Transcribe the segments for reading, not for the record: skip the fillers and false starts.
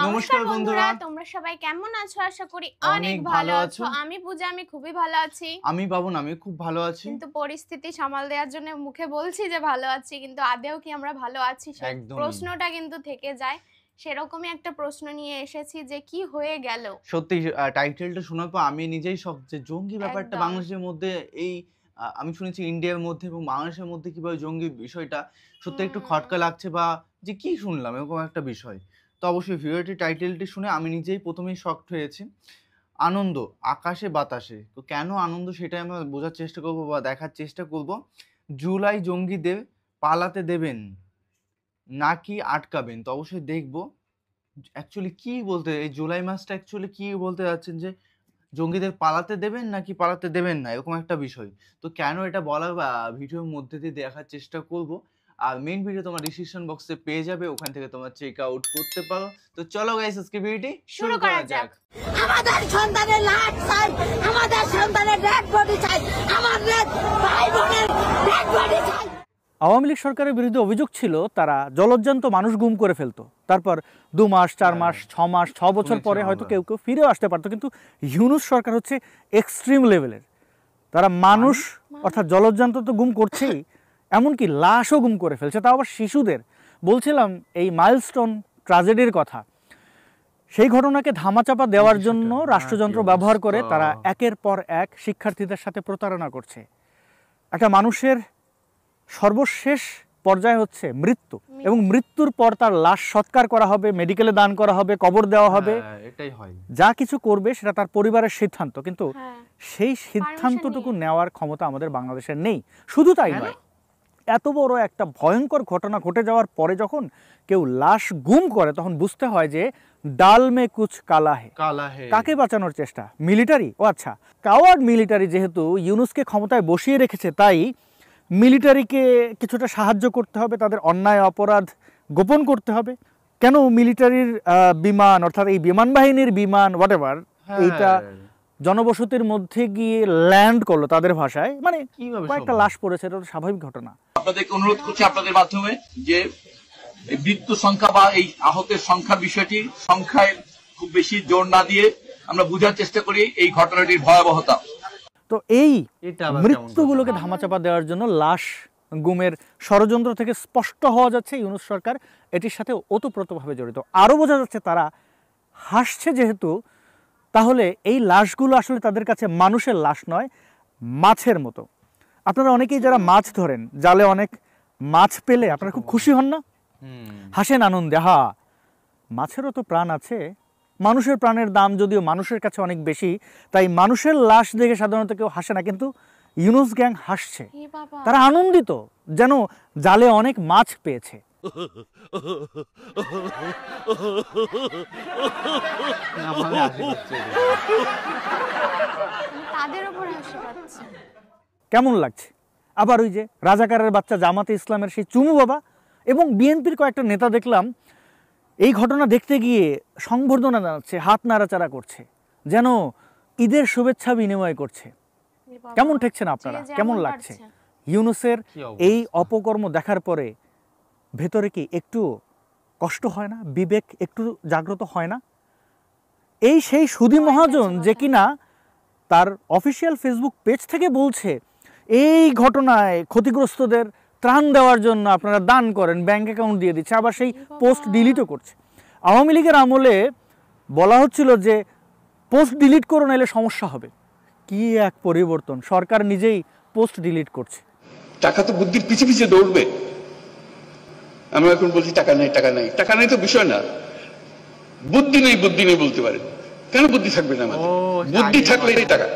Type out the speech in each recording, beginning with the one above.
নমস্কার বন্ধুরা, তোমরা সবাই কেমন আছো? আশা করি অনেক ভালো আছো। আমি পূজা, আমি খুবই ভালো আছি। আমি বাবন, আমি খুব ভালো আছি। কিন্তু পরিস্থিতি সামাল দেওয়ার জন্য মুখে বলছি যে ভালো আছি, কিন্তু আদৌ কি আমরা ভালো আছি সেই প্রশ্নটা কিন্তু থেকে যায়। সেরকমই একটা প্রশ্ন নিয়ে এসেছি যে কি হয়ে গেল। সত্যি টাইটেলটা শোনার পর আমি নিজেই শক যে জঙ্গি ব্যাপারটা বাংলাদেশের মধ্যে এই আমি শুনেছি ইন্ডিয়ার মধ্যে এবং বাংলাদেশের মধ্যে কিভাবে জঙ্গি বিষয়টা সত্যি একটু খটকা লাগছে, বা যে কি শুনলাম এরকম একটা বিষয়। তো অবশ্যই ভিডিওটি টাইটেলটি শুনে আমি নিজেই প্রথমেই শকড হয়েছি। আনন্দ আকাশে বাতাসে, তো কেন আনন্দ সেটাই আমরা বোঝার চেষ্টা করব বা দেখার চেষ্টা করব। জুলাই জঙ্গিদের পালাতে দেবেন নাকি আটকাবেন, তো অবশ্যই দেখবো অ্যাকচুয়ালি কি বলতে এই জুলাই মাসটা অ্যাকচুয়ালি কি বলতে যাচ্ছেন যে জঙ্গিদের পালাতে দেবেন নাকি পালাতে দেবেন না, এরকম একটা বিষয়। তো কেন এটা বলার ভিডিওর মধ্যে দিয়ে দেখার চেষ্টা করব। আর মেইন ভিডিও তোমার ডিসক্রিপশন বক্সে পেয়ে যাবে, ওখান থেকে তোমরা চেক আউট করতে পারো। তো চলো গাইস, আজকে ভিডিওটি শুরু করা যাক। আমাদের সন্তানের লাশ চাই, আমাদের সন্তানের ডেড বডি চাই, আমাদের ভাই বোনের ডেড বডি চাই। আওয়ামী লীগ সরকারের বিরুদ্ধে অভিযোগ ছিল তারা জলজ্জান্ত মানুষ গুম করে ফেলতো, তারপর 2 মাস 4 মাস 6 মাস 6 বছর পরে হয়তো কেউ কেউ ফিরেও আসতে পারতো। কিন্তু ইউনূস সরকার হচ্ছে এক্সট্রিম লেভেলের, তারা মানুষ অর্থাৎ জলজ্জান্ত তো গুম করছেই, এমনকি লাশও গুম করে ফেলছে, তাও আবার শিশুদের। বলছিলাম এই মাইলস্টোন ট্র্যাজেডির কথা, সেই ঘটনাকে ধামাচাপা দেওয়ার জন্য রাষ্ট্রযন্ত্র ব্যবহার করে তারা একের পর এক শিক্ষার্থীদের সাথে প্রতারণা করছে। একটা মানুষের সর্বশেষ পর্যায়ে হচ্ছে মৃত্যু, এবং মৃত্যুর পর তার লাশ সৎকার করা হবে, মেডিকেলে দান করা হবে, কবর দেওয়া হবে, এটাই হয়। যা কিছু করবে সেটা তার পরিবারের সিদ্ধান্ত, কিন্তু সেই সিদ্ধান্তটুকু নেওয়ার ক্ষমতা আমাদের বাংলাদেশের নেই। শুধু তাই নয়, এত বড় একটা ভয়ঙ্কর ঘটনা ঘটে যাওয়ার পরে যখন কেউ লাশ গুম করে তখন বুঝতে হয় যে ডাল মে কুছ কালা হে। কাকে বাঁচানোর চেষ্টা? মিলিটারি? ও আচ্ছা, কাওয়ার্ড মিলিটারি যেহেতু ইউনূসকে ক্ষমতায় বসিয়ে রেখেছে, তাই মিলিটারিকে কিছুটা সাহায্য করতে হবে, তাদের অন্যায় অপরাধ গোপন করতে হবে। কেন মিলিটারির বিমান অর্থাৎ এই বিমান বাহিনীর বিমান হোয়াটএভার এইটা জনবসতির মধ্যে গিয়ে ল্যান্ড করলো, তাদের ভাষায় মানে কয়েকটা লাশ পড়েছে, এটা তো স্বাভাবিক ঘটনা। আপনাদেরকে অনুরোধ করছি আপনাদের মাধ্যমে যে মৃত্যু সংখ্যা বা এই আহতের সংখ্যার বিষয়টি সংখ্যায় খুব বেশি জোর না দিয়ে আমরা বোঝার চেষ্টা করি এই ঘটনাটির ভয়াবহতা। তো এই মৃত্যুগুলোকে ধামাচাপা দেওয়ার জন্য লাশ গুমের ষড়যন্ত্র থেকে স্পষ্ট হওয়া যাচ্ছে ইউনূস সরকার এটির সাথে ওতপ্রোতভাবে জড়িত। আরও বোঝা যাচ্ছে তারা হাসছে যেহেতু, তাহলে এই লাশগুলো আসলে তাদের কাছে মানুষের লাশ নয়, মাছের মতো। আপনারা অনেকেই যারা মাছ ধরেন, জালে অনেক মাছ পেলে আপনারা খুব খুশি হন না? হাসেন আনন্দে, হা মাছেরও তো প্রাণ আছে। মানুষের প্রাণের দাম যদিও মানুষের কাছে অনেক বেশি, তাই মানুষের লাশ দেখে সাধারণত কেউ হাসে না, কিন্তু ইউনূস গ্যাং হাসছে, তারা আনন্দিত যেন জালে অনেক মাছ পেয়েছে। কেমন লাগছে? আবার ওই যে রাজাকারের বাচ্চা জামাতে ইসলামের সেই চুমু বাবা এবং বিএনপির কয়েকটা নেতা দেখলাম এই ঘটনা দেখতে গিয়ে সংবর্ধনা জানাচ্ছে, হাত নাড়াচাড়া করছে, যেন ঈদের শুভেচ্ছা বিনিময় করছে। কেমন ঠেকছেন আপনারা? কেমন লাগছে? ইউনূসের এই অপকর্ম দেখার পরে ভেতরে কি একটু কষ্ট হয় না? বিবেক একটু জাগ্রত হয় না? এই সেই সুধী মহাজন যে কিনা তার অফিসিয়াল ফেসবুক পেজ থেকে বলছে এই ঘটনায় ক্ষতিগ্রস্তদের ত্রাণ দেওয়ার জন্য আপনারা দান করেন, ব্যাংক অ্যাকাউন্ট দিয়ে দিচ্ছে, আবার সেই পোস্ট ডিলিটও করছে। আওয়ামী লীগের আমলে বলা হচ্ছিল যে পোস্ট ডিলিট করে নাইলে সমস্যা হবে। কি এক পরিবর্তন, সরকার নিজেই পোস্ট ডিলিট করছে। টাকা তো বুদ্ধির পিছে পিছে দৌড়বে। আমরা এখন বলছি টাকা নেই, টাকা নেই, টাকা নেই তো বিষয় না, বুদ্ধি নেই, বুদ্ধি নেই বলতে পারে। কেন বুদ্ধি থাকবে না? বুদ্ধি থাকলে টাকা।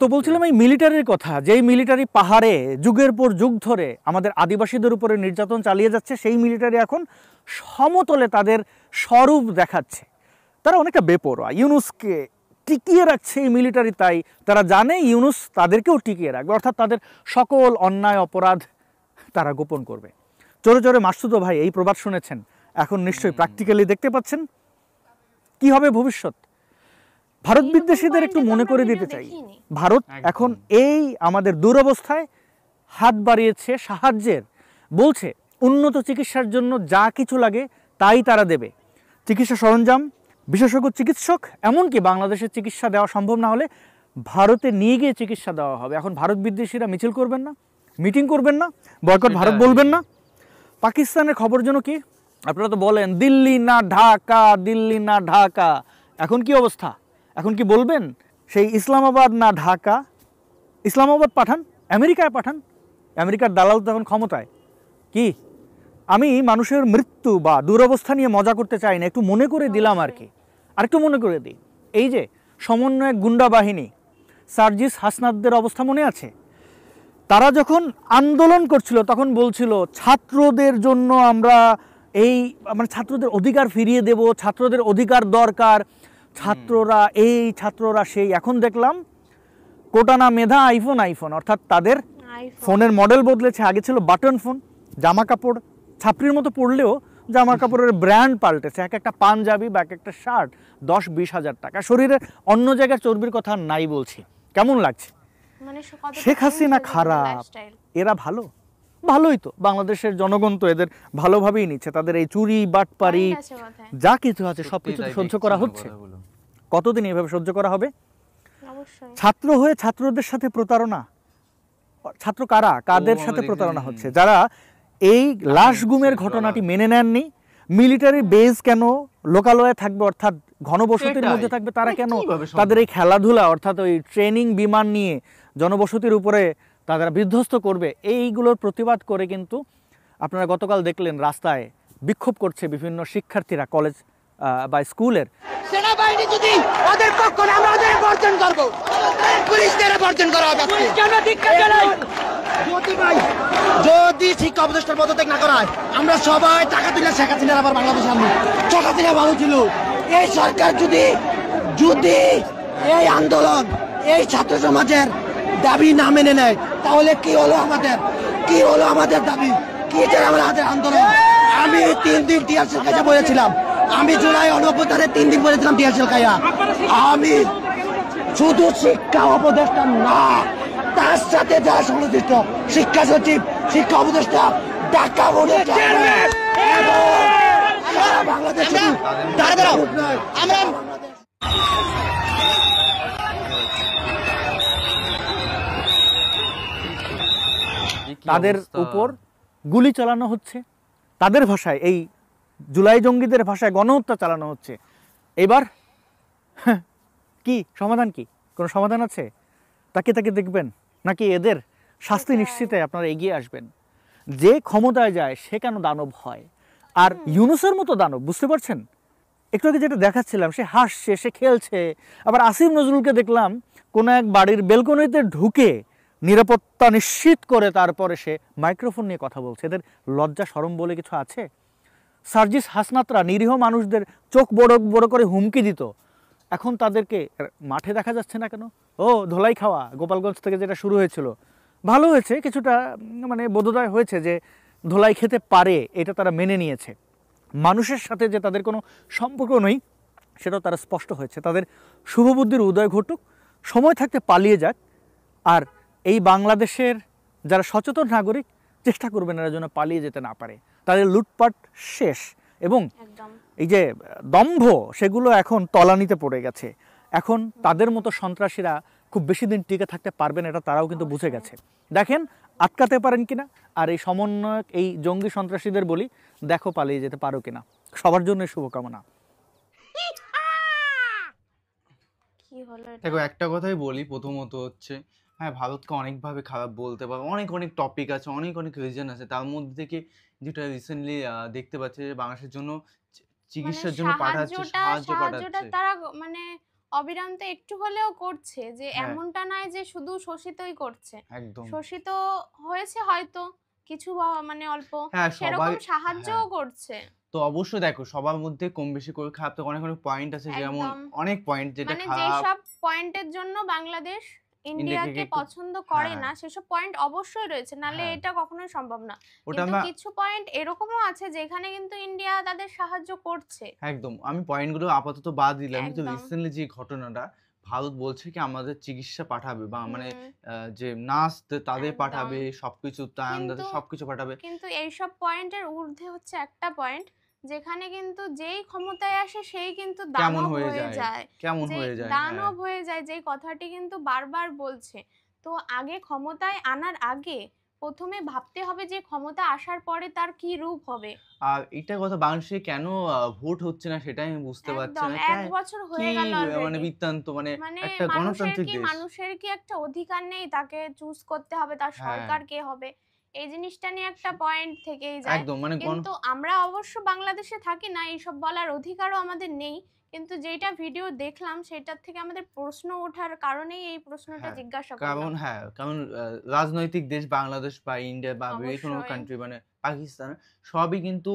তো বলছিলাম এই মিলিটারির কথা, যেই মিলিটারি পাহাড়ে যুগের পর যুগ ধরে আমাদের আদিবাসীদের উপরে নির্যাতন চালিয়ে যাচ্ছে, সেই মিলিটারি এখন সমতলে তাদের স্বরূপ দেখাচ্ছে। তারা অনেকটা বেপরোয়া, ইউনূসকে টিকিয়ে রাখছে এই মিলিটারি, তাই তারা জানে ইউনূস তাদেরকেও টিকিয়ে রাখবে, অর্থাৎ তাদের সকল অন্যায় অপরাধ তারা গোপন করবে। চোরে চোরে মাসুদ ভাই এই প্রবাদ শুনেছেন, এখন নিশ্চয়ই প্র্যাকটিক্যালি দেখতে পাচ্ছেন কি হবে ভবিষ্যৎ। ভারত বিদ্বেষীদের একটু মনে করে দিতে চাই, ভারত এখন এই আমাদের দুরবস্থায় হাত বাড়িয়েছে সাহায্যের, বলছে উন্নত চিকিৎসার জন্য যা কিছু লাগে তাই তারা দেবে। চিকিৎসা সরঞ্জাম, বিশেষজ্ঞ চিকিৎসক, এমনকি বাংলাদেশের চিকিৎসা দেওয়া সম্ভব না হলে ভারতে নিয়ে গিয়ে চিকিৎসা দেওয়া হবে। এখন ভারত বিদ্বেষীরা মিছিল করবেন না, মিটিং করবেন না, বয়কট ভারত বলবেন না। পাকিস্তানের খবর যেন কি, আপনারা তো বলেন দিল্লি না ঢাকা, দিল্লি না ঢাকা। এখন কি অবস্থা? এখন কি বলবেন সেই ইসলামাবাদ না ঢাকা? ইসলামাবাদ পাঠান, আমেরিকায় পাঠান। আমেরিকার দালাল তো এখন ক্ষমতায়। কি আমি মানুষের মৃত্যু বা দুরবস্থা নিয়ে মজা করতে চাই না, একটু মনে করে দিলাম আর কি। আরেকটু মনে করে দিই, এই যে সমন্বয়ক গুন্ডা বাহিনী সার্জিস হাসনাতদের অবস্থা মনে আছে? তারা যখন আন্দোলন করছিল তখন বলছিল ছাত্রদের জন্য আমরা এই মানে ছাত্রদের অধিকার ফিরিয়ে দেব, ছাত্রদের অধিকার দরকার, ছাত্ররা এই ছাত্ররা সেই। এখন দেখলাম কোটানা মেধা আইফোন আইফোন, অর্থাৎ তাদের ফোনের মডেল বদলেছে। আগে ছিল বাটন ফোন, জামা কাপড় ছাপড়ির মতো পড়লেও জামা কাপড়ের ব্র্যান্ড পাল্টেছে। এক একটা পাঞ্জাবি বা এক একটা শার্ট 10-20 হাজার টাকা। শরীরের অন্য জায়গার চর্বির কথা নাই বলছি। কেমন লাগছে? শেখ হাসিনা খারাপ, এরা ভালো? ভালোই তো, বাংলাদেশের জনগণ তো এদের ভালোভাবেই নিচ্ছে। তাদের এই চুরি বাটপারি যা কিছু আছে সবকিছু সহ্য করা হচ্ছে। কতদিন এভাবে সহ্য করা হবে? ছাত্র হয়ে ছাত্রদের সাথে প্রতারণা। ছাত্র কারা, কাদের সাথে প্রতারণা হচ্ছে? যারা এই লাশ গুমের ঘটনাটি মেনে নেননি, মিলিটারি বেজ কেন লোকালয়ে থাকবে, অর্থাৎ ঘনবসতির মধ্যে থাকবে, তারা কেন তাদের এই খেলাধুলা অর্থাৎ ওই ট্রেনিং বিমান নিয়ে জনবসতির উপরে তারা বিধ্বস্ত করবে, এইগুলোর প্রতিবাদ করে কিন্তু আপনারা গতকাল দেখলেন রাস্তায় বিক্ষোভ করছে বিভিন্ন শিক্ষার্থীরা কলেজ বা স্কুলের। সেনাবাহিনী যদি ওদের পক্ষ না, আমরা ওদের বর্জন করব, পুলিশদের বর্জন করা হবে। যদি শিক্ষা উপদেষ্টার পদত্যাগ না করা হয়, আমরা সবাই টাকা তুলে শেখ হাসিনার আবার বাংলাদেশে আনবো। শেখ হাসিনা ভালো ছিল। এই সরকার যদি যদি এই আন্দোলন, এই ছাত্র সমাজের দাবি না মেনে নেয়, তাহলে কি হলো আমাদের, কি হলো আমাদের দাবি, কি আমাদের আন্দোলন? আমি 3 দিন টিয়ারশেল খাইয়া বলেছিলাম, আমি জুলাই 89-এ 3 দিন বলেছিলাম টিয়ারশেল খাইয়া। আমি শুধু শিক্ষা উপদেষ্টা না, তার সাথে যারা সংশ্লিষ্ট শিক্ষা সচিব, শিক্ষা উপদেষ্টা, ঢাকা বোর্ডের বাংলাদেশ আমরা তাদের উপর গুলি চালানো হচ্ছে, তাদের ভাষায় এই জুলাই জঙ্গিদের ভাষায় গণহত্যা চালানো হচ্ছে। এবার কি সমাধান? কি কোনো সমাধান আছে? তাকে দেখবেন নাকি এদের শাস্তি নিশ্চিতে আপনারা এগিয়ে আসবেন? যে ক্ষমতায় যায় সে কেন দানব হয়? আর ইউনূসের মতো দানব, বুঝতে পারছেন? একটু আগে যেটা দেখাচ্ছিলাম, সে হাসছে, সে খেলছে। আবার আসিফ নজরুলকে দেখলাম কোনো এক বাড়ির বেলকনিতে ঢুকে নিরাপত্তা নিশ্চিত করে তারপরে সে মাইক্রোফোন নিয়ে কথা বলছে। এদের লজ্জা শরম বলে কিছু আছে? সার্জিস হাসনাতরা নিরীহ মানুষদের চোখ বড় বড় করে হুমকি দিত, এখন তাদেরকে মাঠে দেখা যাচ্ছে না কেন? ও ধোলাই খাওয়া গোপালগঞ্জ থেকে যেটা শুরু হয়েছিল, ভালো হয়েছে, কিছুটা মানে বোধোদয় হয়েছে যে ধোলাই খেতে পারে, এটা তারা মেনে নিয়েছে। মানুষের সাথে যে তাদের কোনো সম্পর্ক নেই সেটাও তারা স্পষ্ট হয়েছে। তাদের শুভবুদ্ধির উদয় ঘটুক, সময় থাকতে পালিয়ে যাক। আর এই বাংলাদেশের যারা সচেতন নাগরিক চেষ্টা করবেন এরা যেন পালিয়ে যেতে না পারে। তাদের লুটপাট শেষ এবং এই যে দম্ভ সেগুলো এখন তলানিতে পড়ে গেছে। এখন তাদের মতো সন্ত্রাসীরা খুব বেশি দিন টিকে থাকতে পারবেন, এটা তারাও কিন্তু বুঝে গেছে। দেখেন আটকাতে পারেন কিনা। আর এই সমন্বয়ক এই জঙ্গি সন্ত্রাসীদের বলি, দেখো পালিয়ে যেতে পারো কিনা। সবার জন্য শুভকামনা। দেখো একটা কথাই বলি, প্রথমত হচ্ছে হ্যাঁ ভারতকে অনেকভাবে খারাপ বলতে পারবো, অনেক টপিক আছে, অনেক রিজন আছে। তার মধ্যে থেকে যেটা রিসেন্টলি দেখতে পাচ্ছি যে বাংলাদেশের জন্য চিকিৎসার জন্য পাঠাচ্ছে, সাহায্য পাঠাচ্ছে, তারা মানে অবিরাম তো একটু হলেও করছে, যে এমনটা নয় যে শুধু শোষিতই করছে। একদম শোষিত হয়েছে হয়তো কিছু মানে অল্প, সেরকম সাহায্যও করছে। তো অবশ্যই দেখো সবার মধ্যে কম বেশি করে খারাপ তো অনেক পয়েন্ট আছে, যেমন অনেক পয়েন্ট যেটা মানে খারাপ, যেসব পয়েন্টের জন্য বাংলাদেশ ইন্ডিয়াকে পছন্দ করে না সেসব পয়েন্ট অবশ্যই রয়েছে, নালে এটা কখনোই সম্ভব না। কিন্তু কিছু পয়েন্ট এরকমও আছে যেখানে কিন্তু ইন্ডিয়া তাদের সাহায্য করছে। একদম, আমি পয়েন্টগুলো আপাতত বাদ দিলাম। কিন্তু রিসেন্টলি যে ঘটনাটা, ভারত বলছে কি আমাদের চিকিৎসা পাঠাবে বা মানে যে নার্স তাদের পাঠাবে, সবকিছু সবকিছু পাঠাবে। কিন্তু এইসব পয়েন্টের ঊর্ধ্বে হচ্ছে একটা পয়েন্ট, যেখানে কিন্তু যেই ক্ষমতায় আসে সেই কিন্তু কেমন দানব হয়ে হয়ে যায়, যায়, কেমন যে হয়ে যায়, দানব হয়ে যায়, যেই কথাটি কিন্তু বারবার বলছে। তো আগে ক্ষমতায় আনার আগে প্রথমে ভাবতে হবে যে ক্ষমতা আসার পরে তার কি রূপ হবে। আর এটা কথা বাংলাদেশে কেন ভোট হচ্ছে না সেটাই আমি বুঝতে পারছি একদম না। 1 বছর কি হয়ে গেল মানে অলরেডি। বৃত্তান্ত, মানে মানে একটা গণতান্ত্রিক দেশ। মানুষের কি একটা অধিকার নেই তাকে চুজ করতে হবে তার হ্যাঁ। সরকার কে হবে? এই জিনিসটা নিয়ে একটা পয়েন্ট থেকেই যায়। একদম মানে কিন্তু আমরা অবশ্য বাংলাদেশে থাকি না, এইসব বলার অধিকারও আমাদের নেই। কিন্তু যেটা ভিডিও দেখলাম সেটার থেকে আমাদের প্রশ্ন ওঠার কারণেই এই প্রশ্নটা হ্যাঁ, জিজ্ঞাসা কারণ করলাম। কারণ রাজনৈতিক দেশ বাংলাদেশ বা ইন্ডিয়া বা যে কোনো অবশ্যই। কান্ট্রি, মানে পাকিস্তান, সবই কিন্তু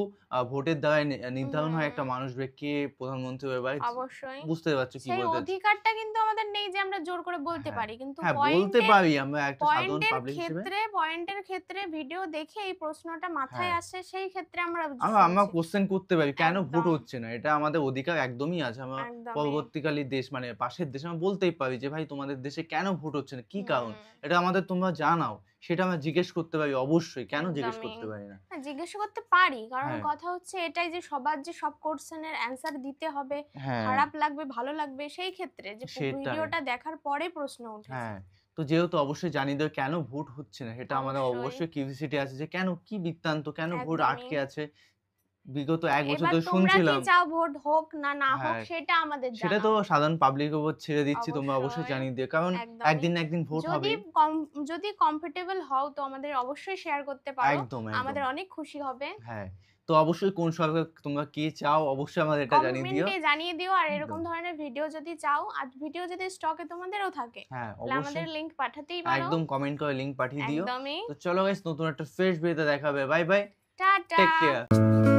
ভোটের দ্বারা নির্ধারণ হয় একটা হুম, মানুষ কে প্রধানমন্ত্রী হবে বা অবশ্যই। বুঝতে পারছো কি সেই বলতে চাচ্ছি? অধিকারটা কিন্তু আমাদের নেই যে আমরা জোর করে বলতে হ্যাঁ, পারি। কিন্তু হ্যাঁ বলতে পারি আমরা একটা সাধারণ পাবলিক হিসেবে। পয়েন্টের ক্ষেত্রে ভিডিও দেখে এই প্রশ্নটা মাথায় হ্যাঁ, আসে, সেই ক্ষেত্রে আমরা আমরা শুনছি। কোশ্চেন করতে পারি কেন ভোট একদম, হচ্ছে না, এটা আমাদের অধিকার একদমই আছে। আমরা একদমই। পরবর্তীকালে দেশ মানে পাশের দেশে আমরা বলতেই পারি যে ভাই তোমাদের দেশে কেন ভোট হচ্ছে না, কি কারণ, হুম, এটা আমাদের তোমরা জানাও। সেটা আমরা জিজ্ঞেস করতে পারি অবশ্যই, কেন জিজ্ঞেস একদমই। করতে পারি না? হ্যাঁ, জিজ্ঞাসা করতে পারি। কারণ হ্যাঁ, কথা হচ্ছে এটাই যে সবার যে সব কোয়েশ্চেনের অ্যান্সার দিতে হবে, হ্যাঁ, খারাপ লাগবে, ভালো লাগবে, সেই ক্ষেত্রে যে সেটাই। ভিডিওটা দেখার পরে প্রশ্ন উঠেছে। হ্যাঁ, তো যেহেতু অবশ্যই জানিয়ে দেবে কেন ভোট হচ্ছে না, সেটা আমাদের অবশ্যই। অবশ্যই কিউরিওসিটি আছে যে কেন, কি বৃত্তান্ত, কেন ভোট একদমই। আটকে আছে। বিগত ১ বছর এবার ধরে তোমরা কি শুনছিলাম। চাও ভোট হোক না না হোক হ্যাঁ, সেটা আমাদের সেটা তো জানাও। সাধারণ পাবলিকের উপর ছেড়ে দিচ্ছি, তোমরা অবশ্যই অবশ্যই, জানিয়ে দিও। কারণ একদমই। একদিন না একদিন ভোট হবে। যদি কমফোর্টেবল হও তো আমাদের অবশ্যই শেয়ার করতে পারো। একদম, আমাদের একদম। অনেক খুশি হবে। হ্যাঁ, তো অবশ্যই কোন সরকার তোমরা কে চাও অবশ্যই আমাদের এটা জানিয়ে দিও। কমেন্টে জানিয়ে দিও, আর এরকম একদম। ধরনের ভিডিও যদি চাও, আর ভিডিও যদি স্টকে তোমাদেরও থাকে হ্যাঁ, তাহলে আমাদের অবশ্যই লিংক পাঠাতেই পারো। একদম কমেন্ট করে লিংক পাঠিয়ে দিও। একদমই। তো চলো গাইস, নতুন একটা ফ্রেশ ভিডিওতে দেখা হবে। বাই বাই, টাটা। Take care.